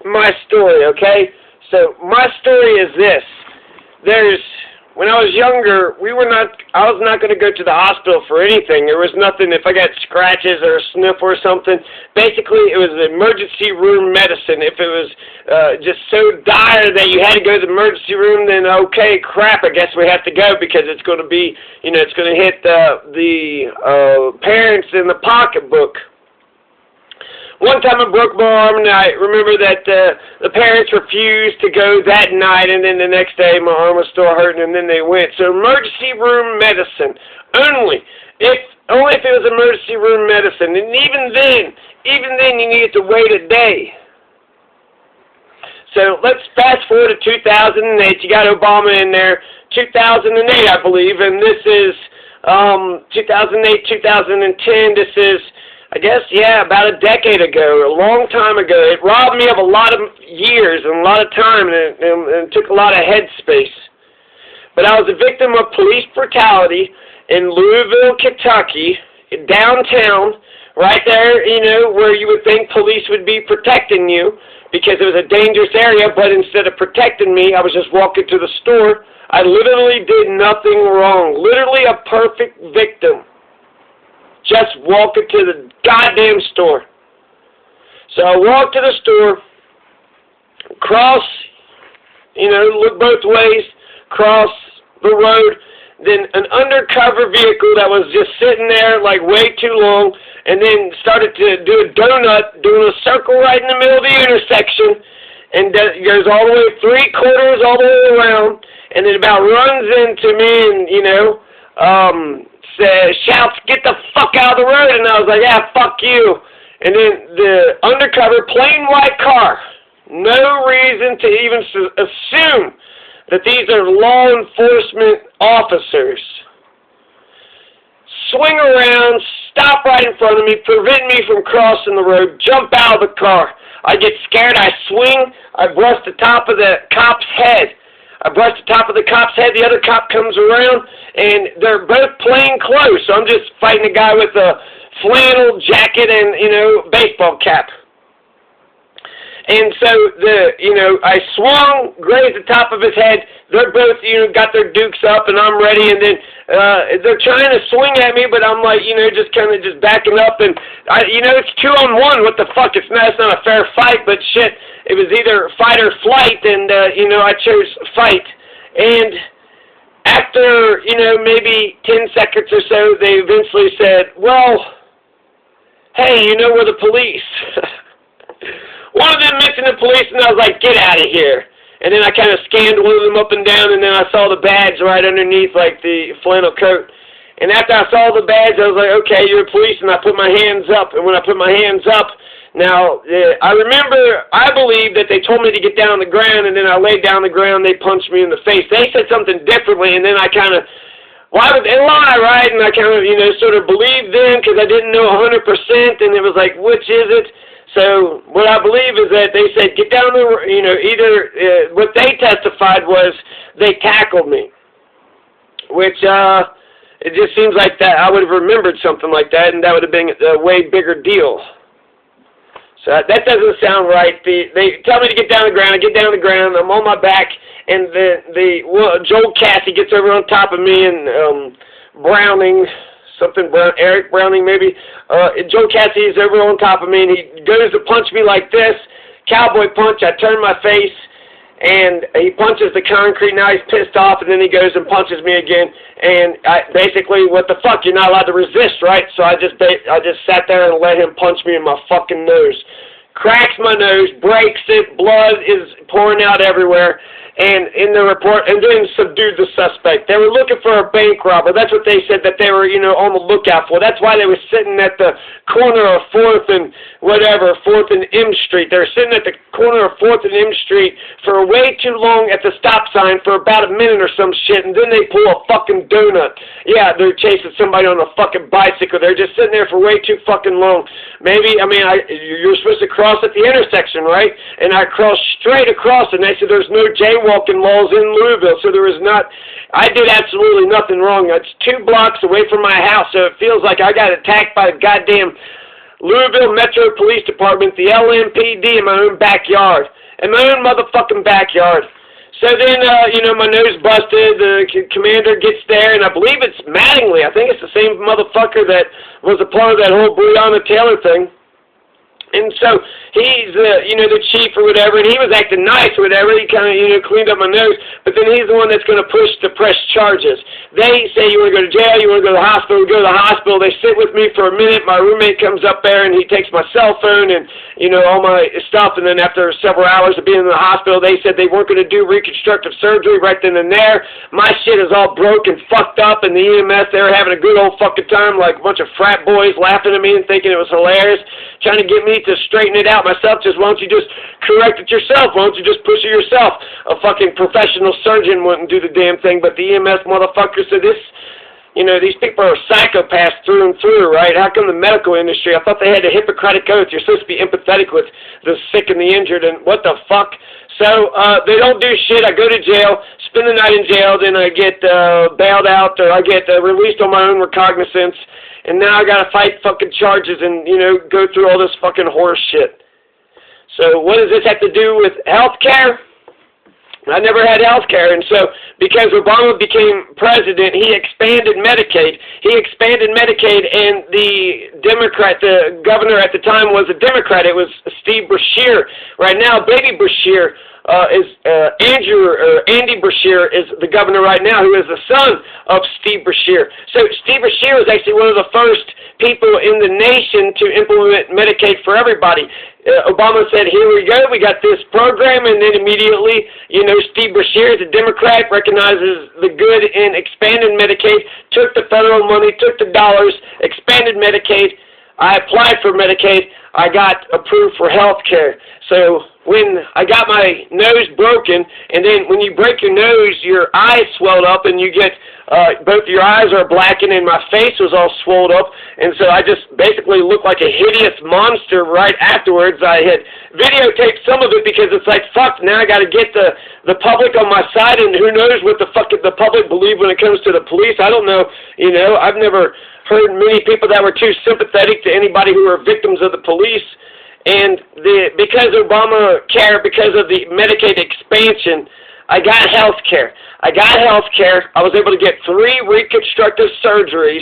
my story, okay? So my story is this. When I was younger, I was not going to go to the hospital for anything. There was nothing, if I got scratches or a sniff or something. Basically, it was emergency room medicine. If it was just so dire that you had to go to the emergency room, then okay, crap, I guess we have to go because it's going to be, it's going to hit the parents in the pocketbook. One time I broke my arm, and I remember that the parents refused to go that night, and then the next day my arm was still hurting, and then they went. So emergency room medicine, only if it was emergency room medicine, and even then you needed to wait a day. So let's fast forward to 2008. You got Obama in there, 2008 I believe, and this is 2008, 2010. This is, I guess, about a decade ago, a long time ago. It robbed me of a lot of years and a lot of time, and took a lot of headspace. But I was a victim of police brutality in Louisville, Kentucky, downtown, right there, where you would think police would be protecting you because it was a dangerous area, but instead of protecting me, I was just walking to the store. I literally did nothing wrong. Literally a perfect victim. Just walking to the goddamn store. So I walk to the store, cross, look both ways, cross the road, then an undercover vehicle that was just sitting there like way too long, and then started to do a donut, doing a circle right in the middle of the intersection, and goes all the way 3/4 all the way around, and then about runs into me and, shouts, "Get the fuck out of the road," and I was like, "Yeah, fuck you." And then the undercover, plain white car, no reason to even assume that these are law enforcement officers, swing around, stop right in front of me, prevent me from crossing the road, jump out of the car. I get scared, I swing, I brush the top of the cop's head. The other cop comes around, and they're both plain clothes. So I'm just fighting a guy with a flannel jacket and, baseball cap. And so I swung, grazed the top of his head. They're both, got their dukes up, and I'm ready. And then they're trying to swing at me, but I'm like, just kind of just backing up. And it's 2-on-1. What the fuck? It's not a fair fight, but shit, it was either fight or flight, and I chose fight. And after maybe 10 seconds or so, they eventually said, "Well, hey, we're the police." One of them mentioned the police, and I was like, "Get out of here." And then I kind of scanned one of them up and down, and then I saw the badge right underneath, like the flannel coat. And after I saw the badge, I was like, "Okay, you're a police," and I put my hands up. And when I put my hands up, now, I believe that they told me to get down on the ground, and then I laid down on the ground, they punched me in the face. They said something differently, and then I kind of, why would they lie, right? And I kind of, sort of believed them because I didn't know 100%, and it was like, which is it? So what I believe is that they said, get down the, what they testified was they tackled me, which it just seems like that I would have remembered something like that, and that would have been a way bigger deal. So that doesn't sound right. They tell me to get down on the ground. I get down on the ground. I'm on my back, and Joel Cassie gets over on top of me, and Eric Browning maybe. Joel Cassie is over on top of me, and he goes to punch me like this, cowboy punch. I turn my face, and he punches the concrete. Now he's pissed off, and then he goes and punches me again. And basically, what the fuck? You're not allowed to resist, right? So I just sat there and let him punch me in my fucking nose. Cracks my nose, breaks it, blood is pouring out everywhere. And in the report, and then subdued the suspect. They were looking for a bank robber. That's what they said that they were, on the lookout for. That's why they were sitting at the corner of 4th and M Street. They were sitting at the corner of 4th and M Street for way too long at the stop sign for about a minute or some shit, and then they pull a fucking donut. Yeah, they're chasing somebody on a fucking bicycle. They're just sitting there for way too fucking long. You're supposed to cross at the intersection, right? And I crossed straight across, and they said there's no jaywalking laws in Louisville, so there was not. I did absolutely nothing wrong. It's 2 blocks away from my house, so it feels like I got attacked by a goddamn Louisville Metro Police Department, the LMPD, in my own backyard. In my own motherfucking backyard. So then, my nose busted, the commander gets there, and I believe it's Mattingly. I think it's the same motherfucker that was a part of that whole Breonna Taylor thing. And so he's, the chief or whatever, and he was acting nice or whatever. He kind of, cleaned up my nose. But then he's the one that's going to push the press charges. They say, you want to go to jail, you want to go to the hospital, we go to the hospital. They sit with me for a minute. My roommate comes up there, and he takes my cell phone and, all my stuff. And then after several hours of being in the hospital, they said they weren't going to do reconstructive surgery right then and there. My shit is all broke and fucked up, and the EMS, they were having a good old fucking time, like a bunch of frat boys laughing at me and thinking it was hilarious, trying to get me to straighten it out myself. Just why don't you just correct it yourself? Why don't you just push it yourself? A fucking professional surgeon wouldn't do the damn thing, but the EMS motherfucker said this, these people are psychopaths through and through, right? How come the medical industry, I thought they had a Hippocratic oath, you're supposed to be empathetic with the sick and the injured, and what the fuck? So, they don't do shit. I go to jail, spend the night in jail, then I get bailed out, or I get released on my own recognizance. And now I gotta fight fucking charges and, go through all this fucking horse shit. So what does this have to do with health care? I never had health care, and so because Obama became president, he expanded Medicaid. And the governor at the time was a Democrat. It was Steve Beshear. Right now, baby Beshear Andy Beshear is the governor right now, who is the son of Steve Beshear. So Steve Beshear was actually one of the first people in the nation to implement Medicaid for everybody. Obama said, here we go, we got this program, and then immediately, Steve Beshear, the Democrat, recognizes the good in expanding Medicaid, took the federal money, took the dollars, expanded Medicaid. I applied for Medicaid. I got approved for health care. So when I got my nose broken, and then when you break your nose, your eyes swelled up, and you get both your eyes are blackened, and my face was all swelled up, and so I just basically looked like a hideous monster right afterwards. I had videotaped some of it because it's like, fuck, now I got to get the public on my side, and who knows what the fuck the public believe when it comes to the police. I don't know, I've never heard many people that were too sympathetic to anybody who were victims of the police. And because Obamacare, because of the Medicaid expansion, I got health care. I was able to get 3 reconstructive surgeries,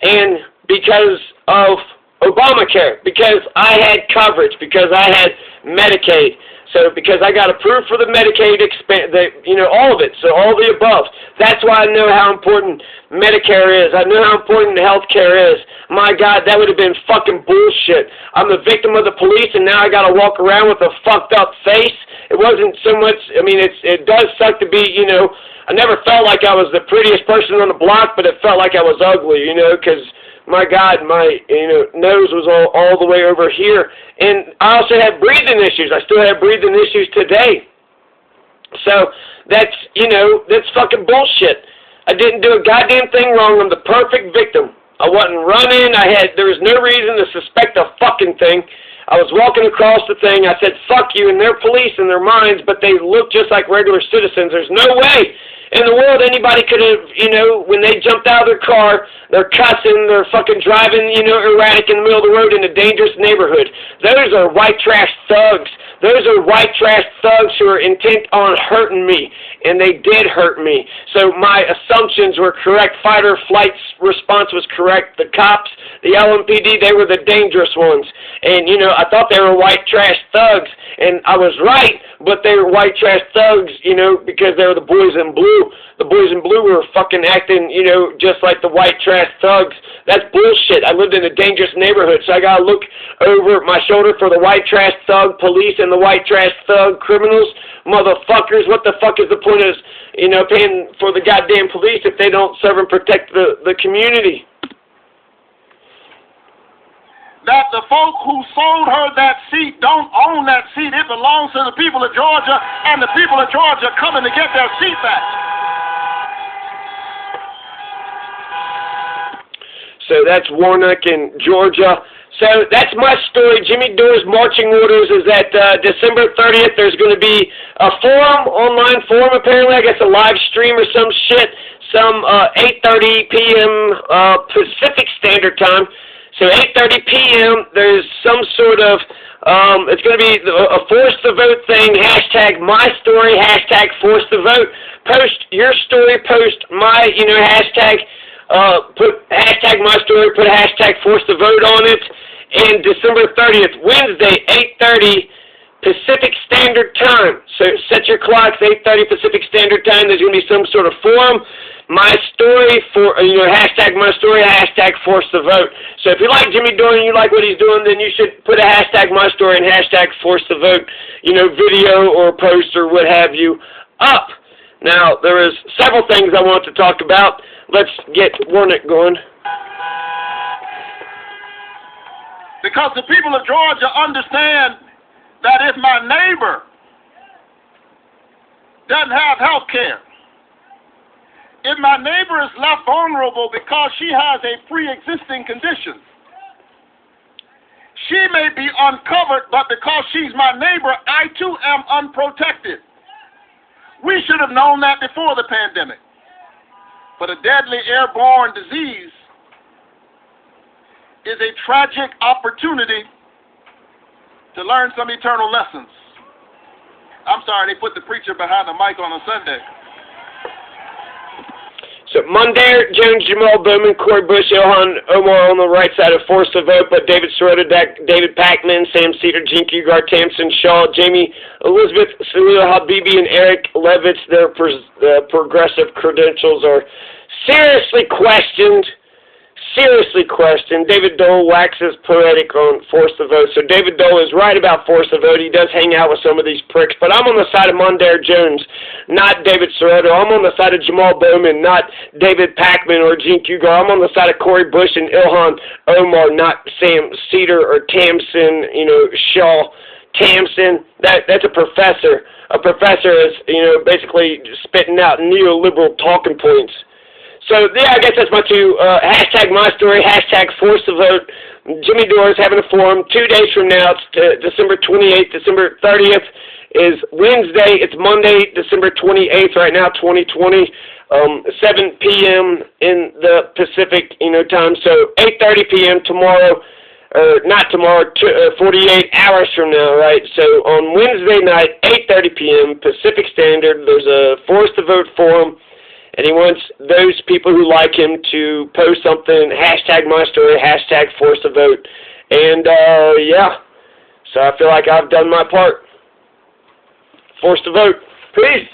and because of Obamacare, because I had coverage, because I had Medicaid. So because I got approved for the Medicaid, all of it, so all the above. That's why I know how important Medicare is. I know how important health care is. My God, that would have been fucking bullshit. I'm the victim of the police, and now I got to walk around with a fucked up face. It wasn't so much, it does suck to be, I never felt like I was the prettiest person on the block, but it felt like I was ugly, because my God, my nose was all the way over here. And I also had breathing issues. I still have breathing issues today. So that's fucking bullshit. I didn't do a goddamn thing wrong. I'm the perfect victim. I wasn't running. There was no reason to suspect a fucking thing. I was walking across the thing. I said, fuck you, and they're police in their minds, but they look just like regular citizens. There's no way in the world anybody could have, when they jumped out of their car, they're cussing, they're fucking driving, erratic in the middle of the road in a dangerous neighborhood. Those are white trash thugs. Those are white trash thugs who are intent on hurting me, and they did hurt me. So my assumptions were correct. Fight or flight response was correct. The cops, the LMPD, they were the dangerous ones. And, I thought they were white trash thugs, and I was right, but they were white trash thugs, because they were the boys in blue. The boys in blue were fucking acting, just like the white trash thugs. That's bullshit. I lived in a dangerous neighborhood, so I gotta look over my shoulder for the white trash thug police and the white trash thug criminals. Motherfuckers, what the fuck is the point of, paying for the goddamn police if they don't serve and protect the community? That the folk who sold her that seat don't own that seat. It belongs to the people of Georgia, and the people of Georgia are coming to get their seat back. So that's Warnock in Georgia. So that's my story. Jimmy Dore's marching orders is that December 30th there's going to be a forum, online forum apparently, I guess a live stream or some shit, some 8:30 p.m. Pacific Standard Time. So 8:30 p.m. There's some sort of it's going to be a force the vote thing. Hashtag my story. Hashtag force the vote. Post your story. Post my hashtag. Put hashtag my story. Put hashtag force the vote on it. And December 30th, Wednesday, 8:30 Pacific Standard Time. So set your clocks. 8:30 Pacific Standard Time. There's going to be some sort of forum. My story for hashtag my story, hashtag force the vote. So if you like Jimmy Dore and you like what he's doing, then you should put a hashtag my story and hashtag force the vote, video or post or what have you up. Now there is several things I want to talk about. Let's get Warnick going. Because the people of Georgia understand that if my neighbor doesn't have health care, if my neighbor is left vulnerable because she has a pre-existing condition, she may be uncovered, but because she's my neighbor, I too am unprotected. We should have known that before the pandemic. But a deadly airborne disease is a tragic opportunity to learn some eternal lessons. I'm sorry, they put the preacher behind the mic on a Sunday. So Monday, Jones, Jamal Bowman, Corey Bush, Ilhan Omar on the right side of force the vote, but David Sirota, David Packman, Sam Cedar, Gene Cougar, Tamsin Shaw, Jamie Elizabeth, Salila Habibi, and Eric Levitz. Their progressive credentials are seriously questioned. David Dole waxes poetic on force the vote. So David Dole is right about force the vote. He does hang out with some of these pricks. But I'm on the side of Mondaire Jones, not David Sirota. I'm on the side of Jamal Bowman, not David Packman or Gene Cougar. I'm on the side of Corey Bush and Ilhan Omar, not Sam Cedar or Tamsin, Shaw. Tamsin, that's a professor. A professor is, basically spitting out neoliberal talking points. So, yeah, I guess that's my two. Hashtag my story, hashtag force the vote. Jimmy Dore is having a forum 2 days from now. It's December 28th. December 30th is Wednesday. It's Monday, December 28th right now, 2020, 7 p.m. in the Pacific, time. So 8:30 p.m. tomorrow, or not tomorrow, 48 hours from now, right? So on Wednesday night, 8:30 p.m. Pacific Standard, there's a force the vote forum. And he wants those people who like him to post something, hashtag my story, hashtag force the vote. And, yeah. So I feel like I've done my part. Force the vote. Peace.